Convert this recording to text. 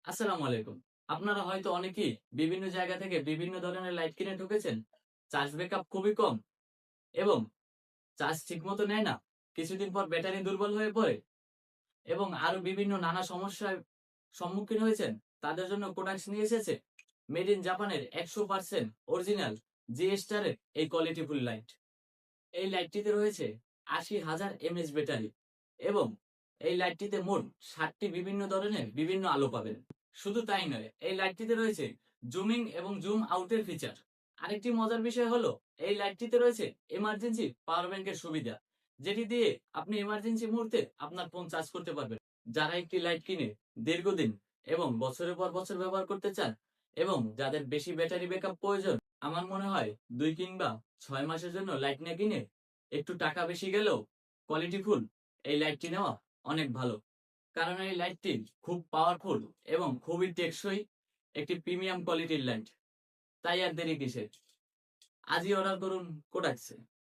আসসালামু আলাইকুম। আপনারা হয়তো অনেকেই বিভিন্ন জায়গা থেকে বিভিন্ন ধরনের লাইট কিনে ঢুকেছেন। চার্জ ব্যাকআপ খুবই কম এবং চার্জ ঠিকমতো নেয় না। কিছুদিন পর ব্যাটারি দুর্বল হয়ে পড়ে এবং আরো বিভিন্ন নানা সমস্যার সম্মুখীন হয়েছেন। তাদের জন্য কোডাক্স নিয়ে এসেছে মেড ইন জাপানের 100% অরিজিনাল জি স্টারের এই কোয়ালিটিফুল লাইট। এই লাইটটিতে রয়েছে ৮০,০০০ এমএএইচ ব্যাটারি এবং এই লাইটটিতে মোট ৭টি বিভিন্ন ধরনের বিভিন্ন আলো পাবেন। শুধু তাই নয়, এই লাইটটিতে রয়েছে জুমিং এবং জুম আউটের ফিচার। আরেকটি মজার বিষয় হলো এই লাইটটিতে রয়েছে এমার্জেন্সি পাওয়ার ব্যাংকের সুবিধা, যেটি দিয়ে আপনি এমার্জেন্সি মুহূর্তে আপনার ফোন চার্জ করতে পারবেন। যারা একটি লাইট কিনে দীর্ঘদিন এবং বছরের পর বছর ব্যবহার করতে চান এবং যাদের বেশি ব্যাটারি ব্যাকআপ প্রয়োজন, আমার মনে হয় ২ কিংবা ৬ মাসের জন্য লাইট না কিনে একটু টাকা বেশি গেলেও কোয়ালিটিফুল এই লাইটটি নেওয়া অনেক ভালো। কারণ এই লাইটটি খুব পাওয়ারফুল এবং খুবই টেকসই একটি প্রিমিয়াম কোয়ালিটির লাইট। তাই আর দেরি কিসের? আজই অর্ডার করুন কোডাক্সে।